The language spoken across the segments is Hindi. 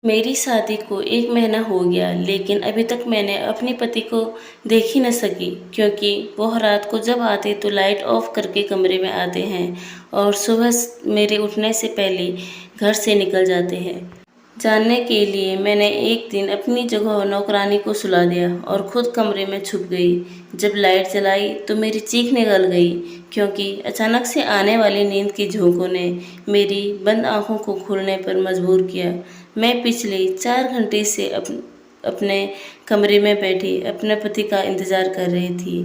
मेरी शादी को 1 महीना हो गया, लेकिन अभी तक मैंने अपने पति को देख ही न सकी, क्योंकि वह रात को जब आते तो लाइट ऑफ करके कमरे में आते हैं और सुबह मेरे उठने से पहले घर से निकल जाते हैं। जानने के लिए मैंने एक दिन अपनी जगह नौकरानी को सुला दिया और खुद कमरे में छुप गई। जब लाइट जलाई तो मेरी चीख निकल गई, क्योंकि अचानक से आने वाली नींद के झोंकों ने मेरी बंद आंखों को खोलने पर मजबूर किया। मैं पिछले 4 घंटे से अपने कमरे में बैठी अपने पति का इंतज़ार कर रही थी।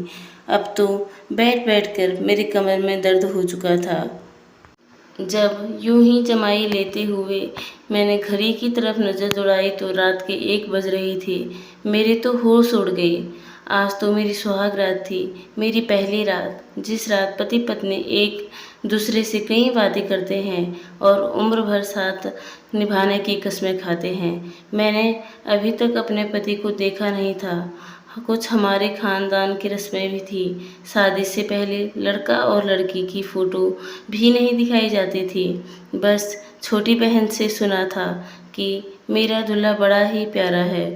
अब तो बैठ बैठ कर मेरे कमर में दर्द हो चुका था। जब यूं ही जमाई लेते हुए मैंने घड़ी की तरफ नज़र दौड़ाई तो रात के 1 बज रही थी। मेरे तो होश उड़ गई। आज तो मेरी सुहाग रात थी, मेरी पहली रात, जिस रात पति पत्नी एक दूसरे से कई वादे करते हैं और उम्र भर साथ निभाने की कस्में खाते हैं। मैंने अभी तक अपने पति को देखा नहीं था। कुछ हमारे खानदान की रस्में भी थी। शादी से पहले लड़का और लड़की की फ़ोटो भी नहीं दिखाई जाती थी। बस छोटी बहन से सुना था कि मेरा दूल्हा बड़ा ही प्यारा है।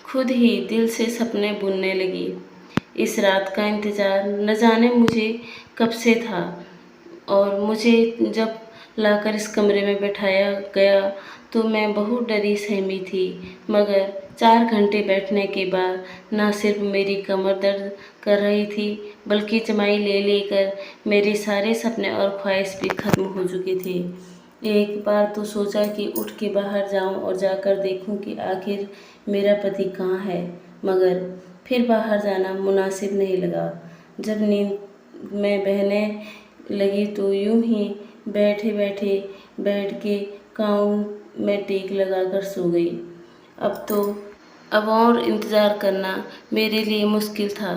खुद ही दिल से सपने बुनने लगी। इस रात का इंतज़ार न जाने मुझे कब से था, और मुझे जब लाकर इस कमरे में बैठाया गया तो मैं बहुत डरी सहमी थी। मगर 4 घंटे बैठने के बाद न सिर्फ मेरी कमर दर्द कर रही थी, बल्कि जमाई ले लेकर मेरे सारे सपने और ख्वाहिश भी खत्म हो चुके थे। एक बार तो सोचा कि उठ के बाहर जाऊं और जाकर देखूं कि आखिर मेरा पति कहाँ है, मगर फिर बाहर जाना मुनासिब नहीं लगा। जब नींद में बहने लगी तो यूं ही बैठे बैठे बेड के कान में टेक लगाकर सो गई। अब और इंतज़ार करना मेरे लिए मुश्किल था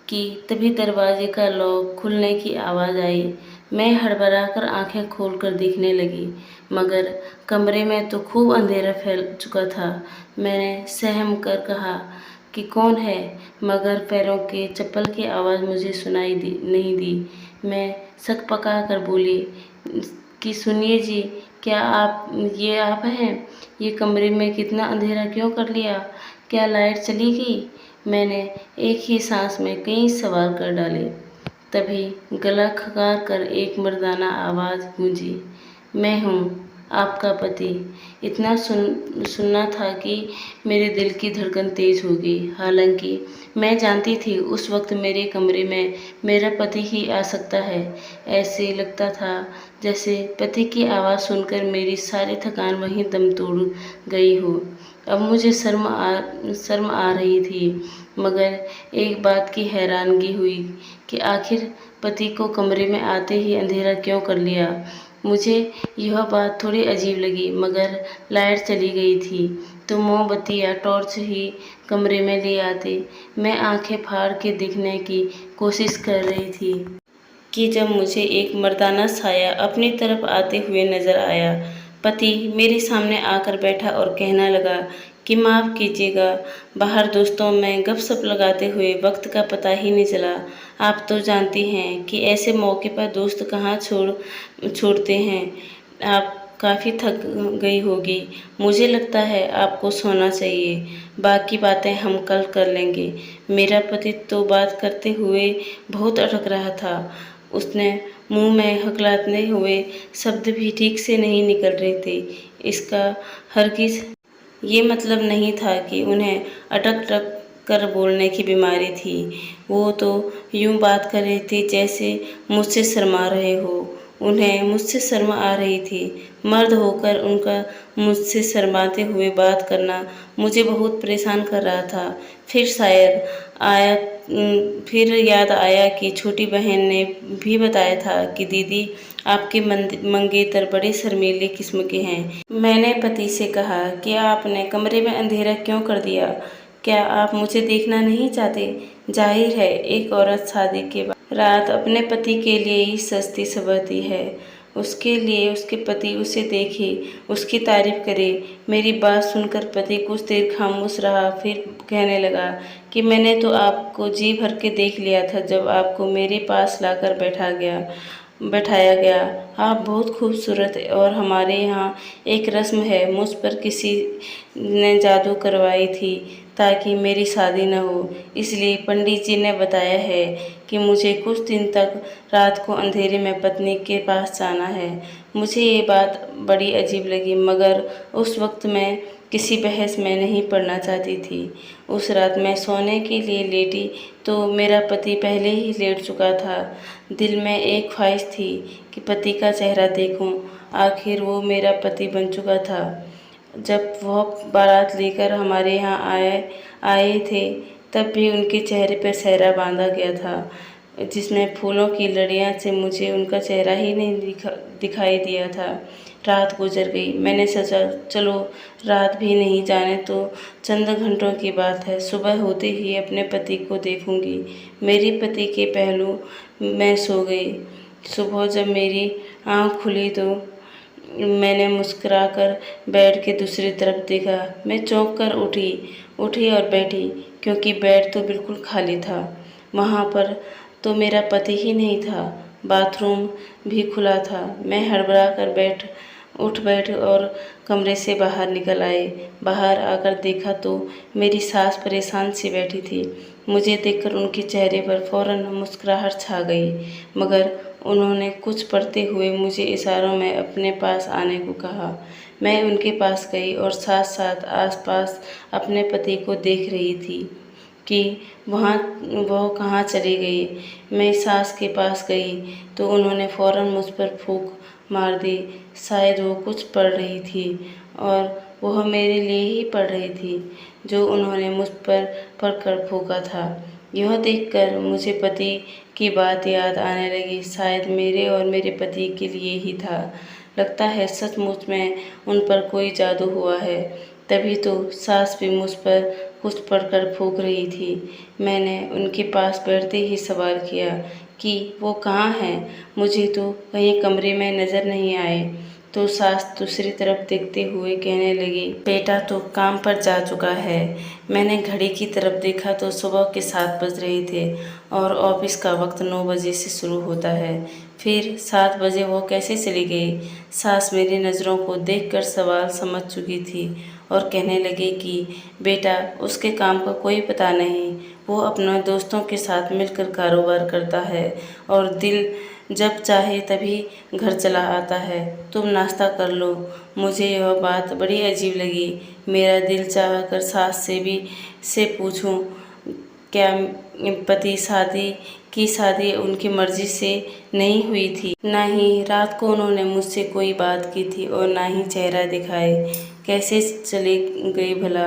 कि तभी दरवाजे का लॉक खुलने की आवाज़ आई। मैं हड़बड़ाकर आंखें खोलकर देखने लगी, मगर कमरे में तो खूब अंधेरा फैल चुका था। मैंने सहम कर कहा कि कौन है, मगर पैरों के चप्पल की आवाज़ मुझे सुनाई नहीं दी। मैं सक पका कर बोली कि सुनिए जी, क्या आप हैं? ये कमरे में कितना अंधेरा क्यों कर लिया? क्या लाइट चली गई? मैंने एक ही सांस में कई सवाल कर डाले। तभी गला खकार कर एक मर्दाना आवाज़ गूंजी, मैं हूँ, आपका पति। इतना सुनना था कि मेरे दिल की धड़कन तेज हो गई। हालांकि मैं जानती थी उस वक्त मेरे कमरे में मेरा पति ही आ सकता है। ऐसे लगता था जैसे पति की आवाज़ सुनकर मेरी सारी थकान वहीं दम तोड़ गई हो। अब मुझे शर्म आ रही थी, मगर एक बात की हैरानगी हुई कि आखिर पति को कमरे में आते ही अंधेरा क्यों कर लिया। मुझे यह बात थोड़ी अजीब लगी, मगर लाइट चली गई थी तो मोमबत्ती या टॉर्च ही कमरे में ले आते। मैं आंखें फाड़ के देखने की कोशिश कर रही थी कि जब मुझे एक मर्दाना साया अपनी तरफ आते हुए नजर आया। पति मेरे सामने आकर बैठा और कहने लगा कि माफ़ कीजिएगा, बाहर दोस्तों में गपशप लगाते हुए वक्त का पता ही नहीं चला। आप तो जानती हैं कि ऐसे मौके पर दोस्त कहाँ छोड़ते हैं। आप काफ़ी थक गई होगी, मुझे लगता है आपको सोना चाहिए, बाकी बातें हम कल कर लेंगे। मेरा पति तो बात करते हुए बहुत अटक रहा था। उसने मुंह में हकलाते हुए शब्द भी ठीक से नहीं निकल रहे थे। इसका हरगिज़ ये मतलब नहीं था कि उन्हें अटक अटक कर बोलने की बीमारी थी। वो तो यूं बात कर रहे थे जैसे मुझसे शर्मा रहे हो। उन्हें मुझसे शर्म आ रही थी। मर्द होकर उनका मुझसे शर्माते हुए बात करना मुझे बहुत परेशान कर रहा था। फिर याद आया कि छोटी बहन ने भी बताया था कि दीदी आपके मंगेतर बड़े शर्मीले किस्म के हैं। मैंने पति से कहा कि आपने कमरे में अंधेरा क्यों कर दिया? क्या आप मुझे देखना नहीं चाहते? जाहिर है एक औरत शादी के बाद रात अपने पति के लिए ही सजती संवरती है। उसके लिए उसके पति उसे देखे, उसकी तारीफ करे। मेरी बात सुनकर पति कुछ देर खामोश रहा, फिर कहने लगा कि मैंने तो आपको जी भर के देख लिया था जब आपको मेरे पास लाकर बैठा गया। बैठाया गया। आप बहुत खूबसूरत हैं और हमारे यहाँ एक रस्म है, मुझ पर किसी ने जादू करवाई थी ताकि मेरी शादी न हो, इसलिए पंडित जी ने बताया है कि मुझे कुछ दिन तक रात को अंधेरे में पत्नी के पास जाना है। मुझे ये बात बड़ी अजीब लगी, मगर उस वक्त मैं किसी बहस में नहीं पड़ना चाहती थी। उस रात मैं सोने के लिए लेटी तो मेरा पति पहले ही लेट चुका था। दिल में एक ख्वाहिश थी कि पति का चेहरा देखूं। आखिर वो मेरा पति बन चुका था। जब वह बारात लेकर हमारे यहाँ आए थे, तब भी उनके चेहरे पर सेहरा बांधा गया था, जिसमें फूलों की लड़ियाँ से मुझे उनका चेहरा ही नहीं दिखाई दिया था। रात गुजर गई। मैंने सोचा चलो रात भी नहीं, जाने तो चंद घंटों की बात है, सुबह होते ही अपने पति को देखूंगी। मेरे पति के पहलू में सो गई। सुबह जब मेरी आँख खुली तो मैंने मुस्कुराकर बेड के दूसरी तरफ देखा। मैं चौंक कर उठी और बैठी, क्योंकि बेड तो बिल्कुल खाली था। वहाँ पर तो मेरा पति ही नहीं था। बाथरूम भी खुला था। मैं हड़बड़ा कर उठ बैठ और कमरे से बाहर निकल आई। बाहर आकर देखा तो मेरी सास परेशान सी बैठी थी। मुझे देखकर उनके चेहरे पर फौरन मुस्कुराहट छा गई, मगर उन्होंने कुछ पढ़ते हुए मुझे इशारों में अपने पास आने को कहा। मैं उनके पास गई और साथ साथ आसपास अपने पति को देख रही थी कि वह कहाँ चली गई। मैं सास के पास गई तो उन्होंने फौरन मुझ पर फूंक मार दी। शायद वो कुछ पढ़ रही थी और वह मेरे लिए ही पढ़ रही थी, जो उन्होंने मुझ पर पढ़कर फूंका था। यह देखकर मुझे पति की बात याद आने लगी। शायद मेरे और मेरे पति के लिए ही था। लगता है सचमुच में उन पर कोई जादू हुआ है। तभी तो सास भी मुझ पर कुछ पढ़कर फूंक रही थी। मैंने उनके पास बैठते ही सवाल किया कि वो कहाँ हैं, मुझे तो कहीं कमरे में नज़र नहीं आए। तो सास दूसरी तरफ देखते हुए कहने लगी, बेटा तो काम पर जा चुका है। मैंने घड़ी की तरफ देखा तो सुबह के 7 बज रहे थे और ऑफिस का वक्त 9 बजे से शुरू होता है। फिर 7 बजे वो कैसे चली गई? सास मेरी नज़रों को देखकर सवाल समझ चुकी थी और कहने लगी कि बेटा उसके काम का कोई पता नहीं, वो अपने दोस्तों के साथ मिलकर कारोबार करता है और दिल जब चाहे तभी घर चला आता है। तुम नाश्ता कर लो। मुझे यह बात बड़ी अजीब लगी। मेरा दिल चाह कर सास से पूछूं, क्या पति शादी उनकी मर्जी से नहीं हुई थी? ना ही रात को उन्होंने मुझसे कोई बात की थी और ना ही चेहरा दिखाए। कैसे चली गई भला?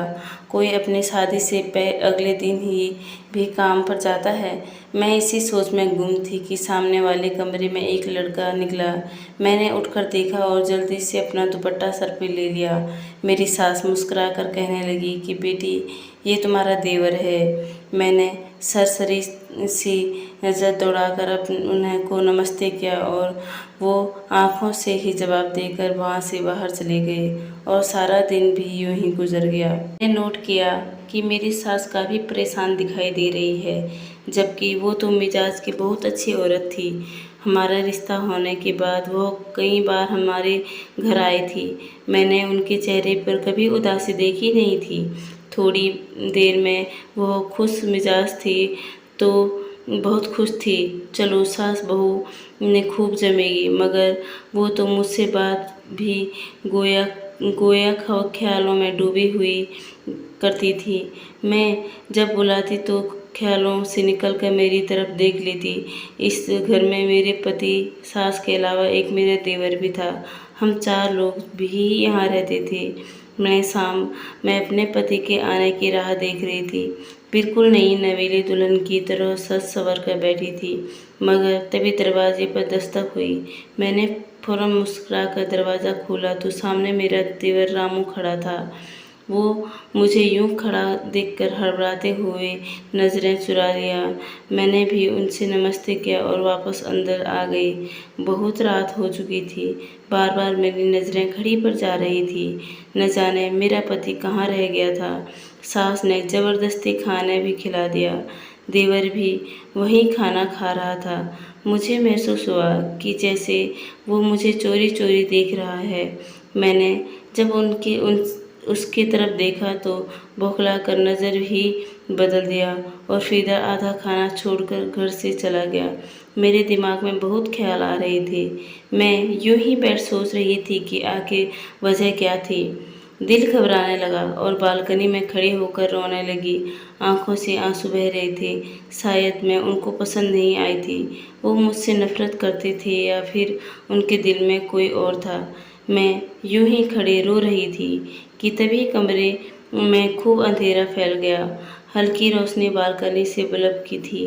कोई अपनी शादी से अगले दिन ही भी काम पर जाता है? मैं इसी सोच में गुम थी कि सामने वाले कमरे में एक लड़का निकला। मैंने उठकर देखा और जल्दी से अपना दुपट्टा सर पे ले लिया। मेरी सास मुस्कुराकर कहने लगी कि बेटी ये तुम्हारा देवर है। मैंने सरसरी सी नज़र दौड़ाकर उन्हें को नमस्ते किया और वो आंखों से ही जवाब देकर वहाँ से बाहर चले गए और सारा दिन भी यूं ही गुजर गया। मैंने नोट किया कि मेरी सास काफ़ी परेशान दिखाई दे रही है, जबकि वो तो मिजाज की बहुत अच्छी औरत थी। हमारा रिश्ता होने के बाद वो कई बार हमारे घर आई थी। मैंने उनके चेहरे पर कभी उदासी देखी नहीं थी। थोड़ी देर में वो खुश मिजाज थी तो बहुत खुश थी। चलो सास बहू ने खूब जमेगी, मगर वो तो मुझसे बात भी गोया ख्यालों में डूबी हुई करती थी। मैं जब बुलाती तो ख्यालों से निकल कर मेरी तरफ देख लेती। इस घर में मेरे पति सास के अलावा एक मेरा देवर भी था। हम 4 लोग भी यहाँ रहते थे। मैं अपने पति के आने की राह देख रही थी। बिल्कुल नई नवेली दुल्हन की तरह सज संवर कर बैठी थी, मगर तभी दरवाजे पर दस्तक हुई। मैंने फौरन मुस्कुराकर दरवाज़ा खोला तो सामने मेरा देवर रामू खड़ा था। वो मुझे यूं खड़ा देखकर हड़बड़ाते हुए नज़रें चुरा लिया। मैंने भी उनसे नमस्ते किया और वापस अंदर आ गई। बहुत रात हो चुकी थी। बार बार मेरी नज़रें घड़ी पर जा रही थी। न जाने मेरा पति कहाँ रह गया था। सास ने ज़बरदस्ती खाना भी खिला दिया। देवर भी वहीं खाना खा रहा था। मुझे महसूस हुआ कि जैसे वो मुझे चोरी चोरी देख रहा है। मैंने जब उसकी तरफ देखा तो बौखला कर नज़र ही बदल दिया और फिर आधा खाना छोड़कर घर से चला गया। मेरे दिमाग में बहुत ख्याल आ रहे थे। मैं यूं ही बैठ सोच रही थी कि आखिर वजह क्या थी। दिल घबराने लगा और बालकनी में खड़ी होकर रोने लगी। आंखों से आंसू बह रहे थे। शायद मैं उनको पसंद नहीं आई थी। वो मुझसे नफरत करते थे या फिर उनके दिल में कोई और था। मैं यूं ही खड़े रो रही थी कि तभी कमरे में खूब अंधेरा फैल गया। हल्की रोशनी बालकनी से बल्ब की थी,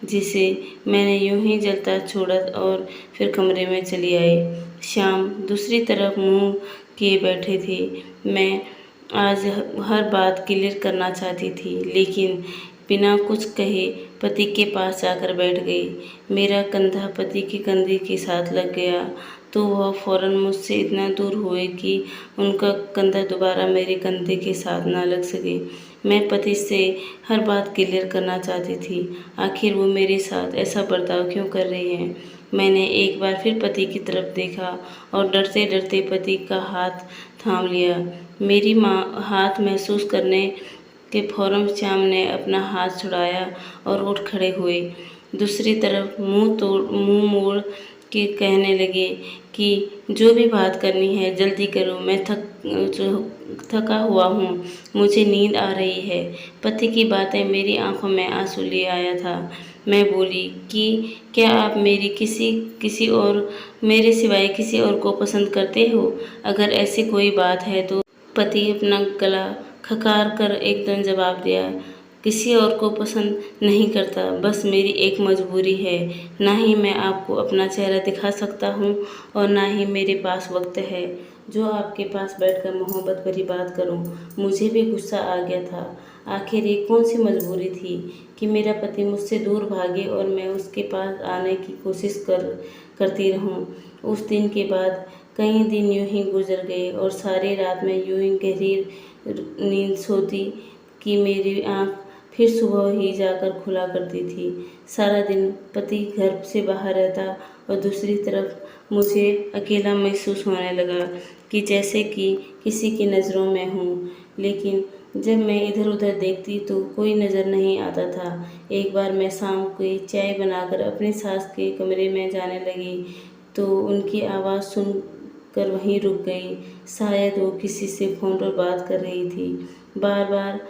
जिसे मैंने यूं ही जलता छोड़ा और फिर कमरे में चली आई। श्याम दूसरी तरफ मुंह किए बैठे थे। मैं आज हर बात क्लियर करना चाहती थी, लेकिन बिना कुछ कहे पति के पास जाकर बैठ गई। मेरा कंधा पति के कंधे के साथ लग गया तो वह फौरन मुझसे इतना दूर हुए कि उनका कंधा दोबारा मेरे कंधे के साथ ना लग सके। मैं पति से हर बात क्लियर करना चाहती थी। आखिर वो मेरे साथ ऐसा बर्ताव क्यों कर रहे हैं। मैंने एक बार फिर पति की तरफ देखा और डरते डरते पति का हाथ थाम लिया। मेरी माँ हाथ महसूस करने के फौरन श्याम ने अपना हाथ छुड़ाया और उठ खड़े हुए। दूसरी तरफ मुंह मोड़ के कहने लगे कि जो भी बात करनी है जल्दी करो, मैं थका हुआ हूँ, मुझे नींद आ रही है। पति की बातें मेरी आंखों में आंसू ले आया था। मैं बोली कि क्या आप किसी और मेरे सिवाय किसी और को पसंद करते हो? अगर ऐसी कोई बात है तो पति अपना गला खकार कर एकदम जवाब दिया, किसी और को पसंद नहीं करता, बस मेरी एक मजबूरी है। ना ही मैं आपको अपना चेहरा दिखा सकता हूँ और ना ही मेरे पास वक्त है जो आपके पास बैठकर मोहब्बत भरी बात करूँ। मुझे भी गुस्सा आ गया था। आखिर ये कौन सी मजबूरी थी कि मेरा पति मुझसे दूर भागे और मैं उसके पास आने की कोशिश करती रहूँ। उस दिन के बाद कई दिन यूं ही गुजर गए और सारी रात में यूं ही गहरी नींद सोती कि मेरी आँख फिर सुबह ही जाकर खुला करती थी। सारा दिन पति घर से बाहर रहता और दूसरी तरफ मुझे अकेला महसूस होने लगा कि जैसे कि किसी की नज़रों में हूँ। लेकिन जब मैं इधर उधर देखती तो कोई नज़र नहीं आता था। एक बार मैं शाम को चाय बनाकर अपनी सास के कमरे में जाने लगी तो उनकी आवाज़ सुनकर वहीं रुक गई। शायद वो किसी से फ़ोन पर बात कर रही थी। बार बार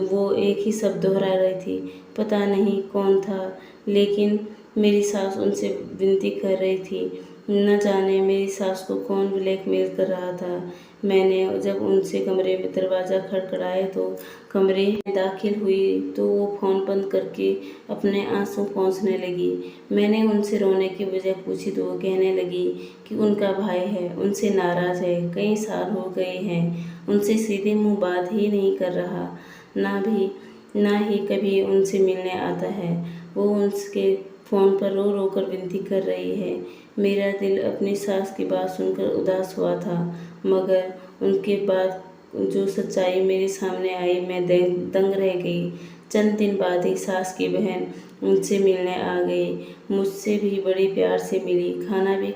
वो एक ही शब्द दोहरा रही थी, पता नहीं कौन था, लेकिन मेरी सास उनसे विनती कर रही थी। न जाने मेरी सास को कौन ब्लैकमेल कर रहा था। मैंने जब उनसे कमरे में दरवाज़ा खड़खड़ाया तो कमरे में दाखिल हुई तो वो फ़ोन बंद करके अपने आंसू पोंछने लगी। मैंने उनसे रोने की वजह पूछी तो वो कहने लगी कि उनका भाई है, उनसे नाराज़ है, कई साल हो गए हैं, उनसे सीधे मुंह बात ही नहीं कर रहा, ना ही कभी उनसे मिलने आता है। वो उनके फ़ोन पर रो रो कर विनती कर रही है। मेरा दिल अपनी सास की बात सुनकर उदास हुआ था, मगर उनके बाद जो सच्चाई मेरे सामने आई मैं दंग रह गई। चंद दिन बाद ही सास की बहन उनसे मिलने आ गई। मुझसे भी बड़े प्यार से मिली, खाना भी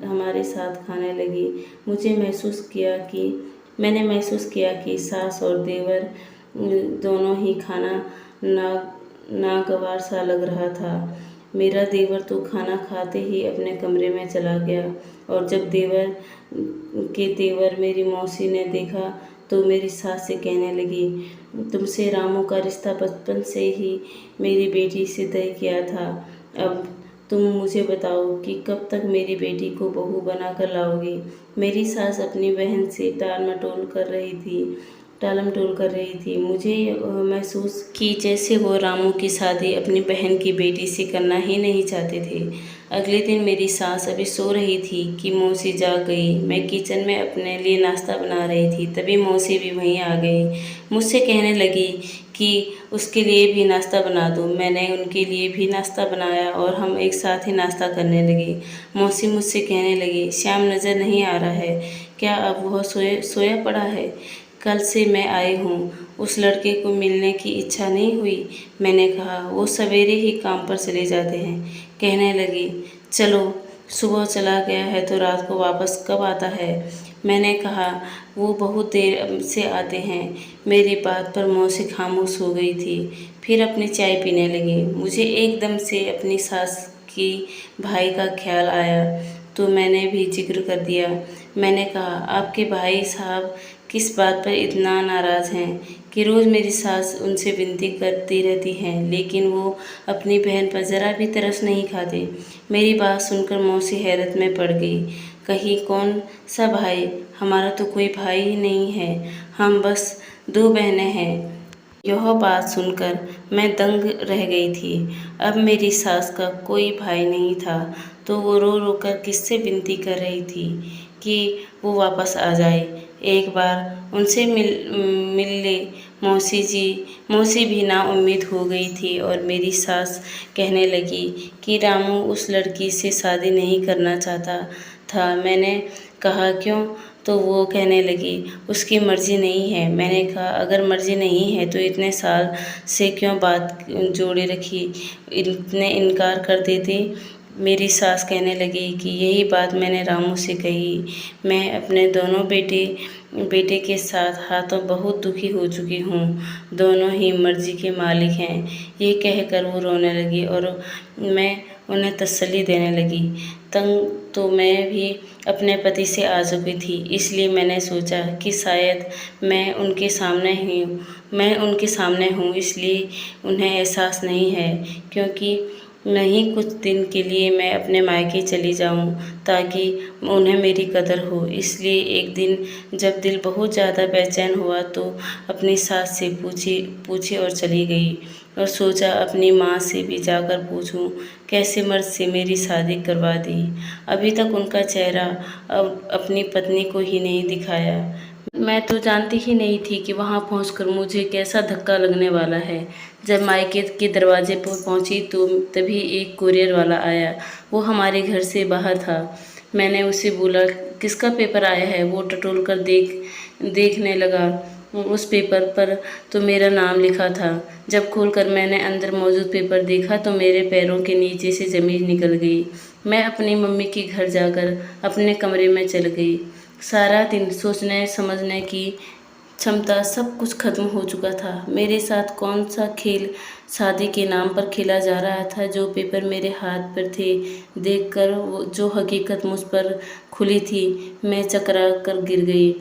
हमारे साथ खाने लगी। मैंने महसूस किया कि सास और देवर दोनों ही खाना नागवार सा लग रहा था। मेरा देवर तो खाना खाते ही अपने कमरे में चला गया और जब देवर मेरी मौसी ने देखा तो मेरी सास से कहने लगी, तुमसे रामू का रिश्ता बचपन से ही मेरी बेटी से तय किया था। अब तुम मुझे बताओ कि कब तक मेरी बेटी को बहू बना कर लाओगी। मेरी सास अपनी बहन से टालम टोल कर रही थी। मुझे महसूस कि जैसे वो रामू की शादी अपनी बहन की बेटी से करना ही नहीं चाहते थे। अगले दिन मेरी सास अभी सो रही थी कि मौसी जाग गई। मैं किचन में अपने लिए नाश्ता बना रही थी, तभी मौसी भी वहीं आ गई। मुझसे कहने लगी कि उसके लिए भी नाश्ता बना दो। मैंने उनके लिए भी नाश्ता बनाया और हम एक साथ ही नाश्ता करने लगे। मौसी मुझसे कहने लगी, श्याम नज़र नहीं आ रहा है क्या? अब वह सोया पड़ा है? कल से मैं आई हूँ, उस लड़के को मिलने की इच्छा नहीं हुई? मैंने कहा, वो सवेरे ही काम पर चले जाते हैं। कहने लगी, चलो सुबह चला गया है तो रात को वापस कब आता है? मैंने कहा, वो बहुत देर से आते हैं। मेरी बात पर मौसी खामोश हो गई थी। फिर अपनी चाय पीने लगी। मुझे एकदम से अपनी सास की भाई का ख्याल आया तो मैंने भी जिक्र कर दिया। मैंने कहा, आपके भाई साहब किस बात पर इतना नाराज़ हैं कि रोज़ मेरी सास उनसे विनती करती रहती हैं, लेकिन वो अपनी बहन पर ज़रा भी तरस नहीं खाते। मेरी बात सुनकर मौसी हैरत में पड़ गई। कहीं कौन सा भाई? हमारा तो कोई भाई ही नहीं है, हम बस 2 बहनें हैं। यह बात सुनकर मैं दंग रह गई थी। अब मेरी सास का कोई भाई नहीं था तो वो रो रो कर किससे विनती कर रही थी कि वो वापस आ जाए, एक बार उनसे मिल ले। मौसी जी मौसी भी नाउम्मीद हो गई थी और मेरी सास कहने लगी कि रामू उस लड़की से शादी नहीं करना चाहता था। मैंने कहा, क्यों? तो वो कहने लगी, उसकी मर्ज़ी नहीं है। मैंने कहा, अगर मर्ज़ी नहीं है तो इतने साल से क्यों बात जोड़े रखी, इतने इनकार कर देते। मेरी सास कहने लगी कि यही बात मैंने रामू से कही। मैं अपने दोनों बेटे के साथ हाथों बहुत दुखी हो चुकी हूँ। दोनों ही मर्जी के मालिक हैं। ये कहकर वो रोने लगी और मैं उन्हें तसल्ली देने लगी। तंग तो मैं भी अपने पति से आ चुकी थी, इसलिए मैंने सोचा कि शायद मैं उनके सामने हूँ इसलिए उन्हें एहसास नहीं है, क्योंकि नहीं कुछ दिन के लिए मैं अपने मायके चली जाऊँ ताकि उन्हें मेरी कदर हो। इसलिए एक दिन जब दिल बहुत ज़्यादा बेचैन हुआ तो अपनी सास से पूछी और चली गई और सोचा अपनी माँ से भी जाकर पूछूं कैसे मर्द से मेरी शादी करवा दी। अभी तक उनका चेहरा अब अपनी पत्नी को ही नहीं दिखाया। मैं तो जानती ही नहीं थी कि वहां पहुंचकर मुझे कैसा धक्का लगने वाला है। जब मायके के दरवाजे पर पहुंची तो तभी एक कुरियर वाला आया। वो हमारे घर से बाहर था। मैंने उसे बोला, किसका पेपर आया है? वो टटोल कर देखने लगा। उस पेपर पर तो मेरा नाम लिखा था। जब खोलकर मैंने अंदर मौजूद पेपर देखा तो मेरे पैरों के नीचे से ज़मीन निकल गई। मैं अपनी मम्मी के घर जाकर अपने कमरे में चल गई। सारा दिन सोचने समझने की क्षमता सब कुछ खत्म हो चुका था। मेरे साथ कौन सा खेल शादी के नाम पर खेला जा रहा था? जो पेपर मेरे हाथ पर थे, देखकर वो जो हकीकत मुझ पर खुली थी, मैं चकरा कर गिर गई।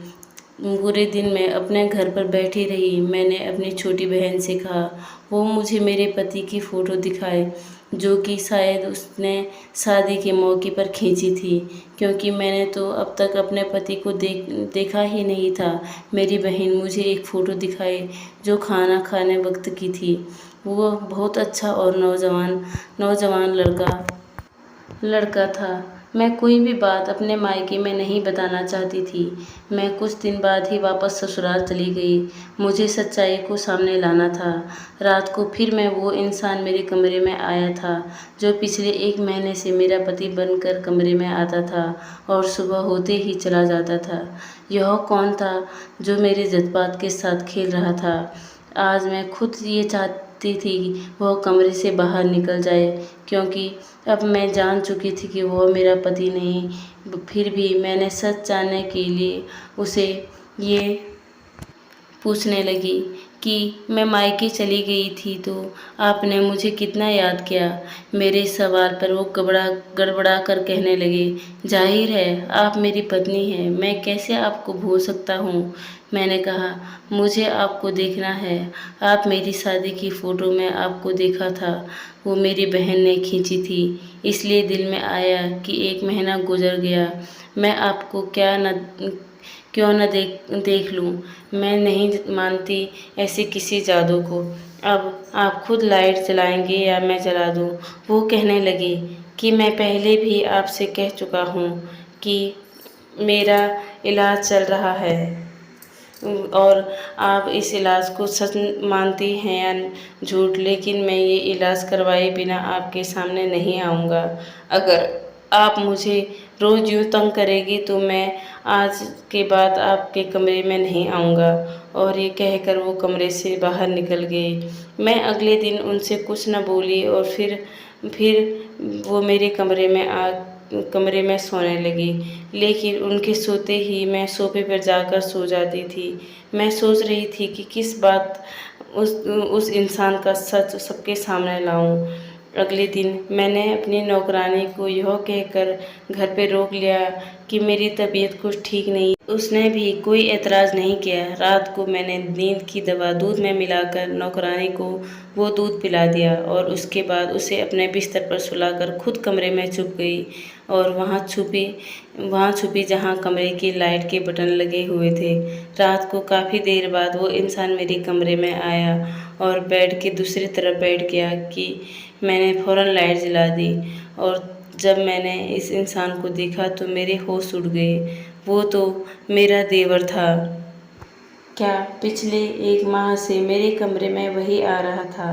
पूरे दिन मैं अपने घर पर बैठी रही। मैंने अपनी छोटी बहन से कहा वो मुझे मेरे पति की फ़ोटो दिखाए, जो कि शायद उसने शादी के मौके पर खींची थी, क्योंकि मैंने तो अब तक अपने पति को देखा ही नहीं था। मेरी बहन मुझे एक फ़ोटो दिखाई जो खाना खाने वक्त की थी। वो बहुत अच्छा और नौजवान लड़का था। मैं कोई भी बात अपने मायके में नहीं बताना चाहती थी। मैं कुछ दिन बाद ही वापस ससुराल चली गई। मुझे सच्चाई को सामने लाना था। रात को फिर मैं वो इंसान मेरे कमरे में आया था जो पिछले 1 महीने से मेरा पति बनकर कमरे में आता था और सुबह होते ही चला जाता था। यह कौन था जो मेरे जज्बात के साथ खेल रहा था? आज मैं खुद ये चाहती थी वह कमरे से बाहर निकल जाए, क्योंकि अब मैं जान चुकी थी कि वह मेरा पति नहीं। फिर भी मैंने सच जानने के लिए उसे ये पूछने लगी कि मैं मायके चली गई थी तो आपने मुझे कितना याद किया। मेरे सवाल पर वो गड़बड़ा कर कहने लगे, जाहिर है आप मेरी पत्नी हैं, मैं कैसे आपको भूल सकता हूँ। मैंने कहा, मुझे आपको देखना है। आप मेरी शादी की फ़ोटो में आपको देखा था, वो मेरी बहन ने खींची थी, इसलिए दिल में आया कि 1 महीना गुजर गया, मैं आपको क्यों न देख लूँ। मैं नहीं मानती ऐसे किसी जादू को। अब आप खुद लाइट जलाएंगे या मैं जला दूँ? वो कहने लगी कि मैं पहले भी आपसे कह चुका हूँ कि मेरा इलाज चल रहा है और आप इस इलाज को सच मानती हैं या झूठ, लेकिन मैं ये इलाज करवाए बिना आपके सामने नहीं आऊँगा। अगर आप मुझे रोज़ यूँ तंग करेगी तो मैं आज के बाद आपके कमरे में नहीं आऊँगा। और ये कहकर वो कमरे से बाहर निकल गई। मैं अगले दिन उनसे कुछ न बोली और फिर वो मेरे कमरे में सोने लगी। लेकिन उनके सोते ही मैं सोफे पर जाकर सो जाती थी। मैं सोच रही थी कि किस बात उस इंसान का सच सबके सामने लाऊं। अगले दिन मैंने अपनी नौकरानी को यह कहकर घर पे रोक लिया कि मेरी तबीयत कुछ ठीक नहीं। उसने भी कोई एतराज़ नहीं किया। रात को मैंने नींद की दवा दूध में मिलाकर नौकरानी को वो दूध पिला दिया और उसके बाद उसे अपने बिस्तर पर सुलाकर खुद कमरे में छुप गई और वहाँ छुपी जहाँ कमरे की लाइट के बटन लगे हुए थे। रात को काफ़ी देर बाद वो इंसान मेरे कमरे में आया और बेड के दूसरी तरफ बैठ गया कि मैंने फ़ौरन लाइट जला दी। और जब मैंने इस इंसान को देखा तो मेरे होश उड़ गए। वो तो मेरा देवर था। क्या पिछले 1 माह से मेरे कमरे में वही आ रहा था।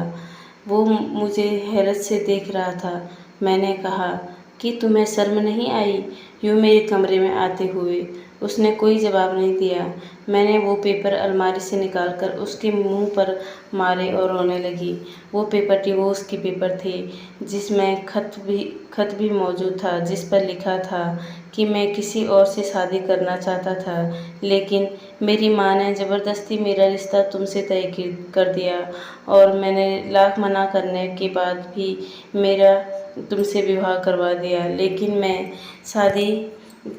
वो मुझे हैरत से देख रहा था। मैंने कहा कि तुम्हें शर्म नहीं आई यूँ मेरे कमरे में आते हुए। उसने कोई जवाब नहीं दिया। मैंने वो पेपर अलमारी से निकालकर उसके मुंह पर मारे और रोने लगी। वो पेपर डिवोर्स के पेपर थे, जिसमें खत भी मौजूद था, जिस पर लिखा था कि मैं किसी और से शादी करना चाहता था, लेकिन मेरी माँ ने ज़बरदस्ती मेरा रिश्ता तुमसे तय कर दिया और मैंने लाख मना करने के बाद भी मेरा तुमसे विवाह करवा दिया। लेकिन मैं शादी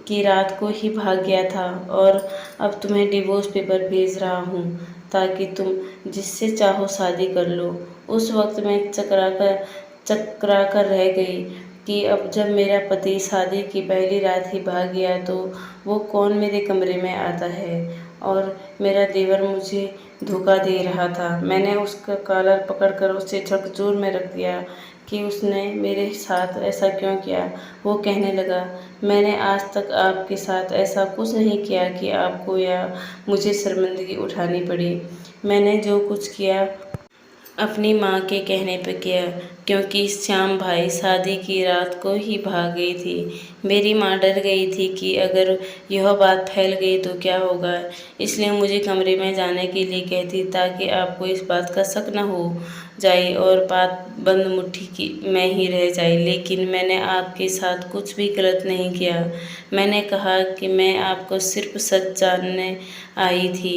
की रात को ही भाग गया था और अब तुम्हें डिवोर्स पेपर भेज रहा हूँ ताकि तुम जिससे चाहो शादी कर लो। उस वक्त मैं चकरा कर रह गई कि अब जब मेरा पति शादी की पहली रात ही भाग गया तो वो कौन मेरे कमरे में आता है। और मेरा देवर मुझे धोखा दे रहा था। मैंने उसका कॉलर पकड़कर उसे झकझोर में रख दिया कि उसने मेरे साथ ऐसा क्यों किया। वो कहने लगा, मैंने आज तक आपके साथ ऐसा कुछ नहीं किया कि आपको या मुझे शर्मिंदगी उठानी पड़ी। मैंने जो कुछ किया अपनी माँ के कहने पर किया, क्योंकि श्याम भाई शादी की रात को ही भाग गई थी। मेरी माँ डर गई थी कि अगर यह बात फैल गई तो क्या होगा, इसलिए मुझे कमरे में जाने के लिए कहती ताकि आपको इस बात का शक न हो जाए और बात बंद मुट्ठी में ही रह जाए। लेकिन मैंने आपके साथ कुछ भी गलत नहीं किया। मैंने कहा कि मैं आपको सिर्फ सच जानने आई थी।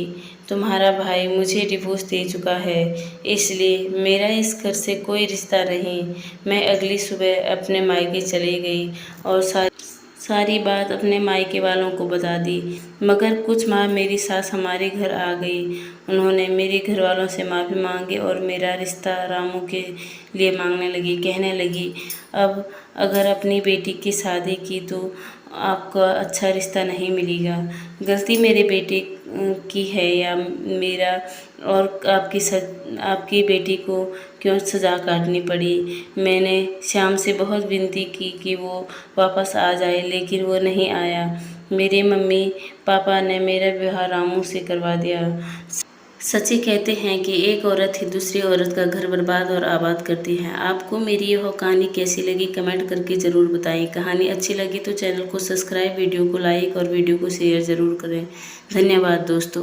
तुम्हारा भाई मुझे डिवोर्स दे चुका है, इसलिए मेरा इस घर से कोई रिश्ता नहीं। मैं अगली सुबह अपने मायके चली गई और सारी बात अपने मायके वालों को बता दी। मगर कुछ माह मेरी सास हमारे घर आ गई। उन्होंने मेरे घर वालों से माफ़ी मांगी और मेरा रिश्ता रामू के लिए मांगने लगी। कहने लगी, अब अगर अपनी बेटी की शादी की तो आपको अच्छा रिश्ता नहीं मिलेगा। गलती मेरे बेटे की है या मेरा, और आपकी बेटी को क्यों सज़ा काटनी पड़ी। मैंने श्याम से बहुत विनती की कि वो वापस आ जाए, लेकिन वो नहीं आया। मेरे मम्मी पापा ने मेरा विवाह रामू से करवा दिया। सच्ची कहते हैं कि एक औरत ही दूसरी औरत का घर बर्बाद और आबाद करती है। आपको मेरी यह कहानी कैसी लगी कमेंट करके ज़रूर बताएं। कहानी अच्छी लगी तो चैनल को सब्सक्राइब, वीडियो को लाइक और वीडियो को शेयर ज़रूर करें। धन्यवाद दोस्तों।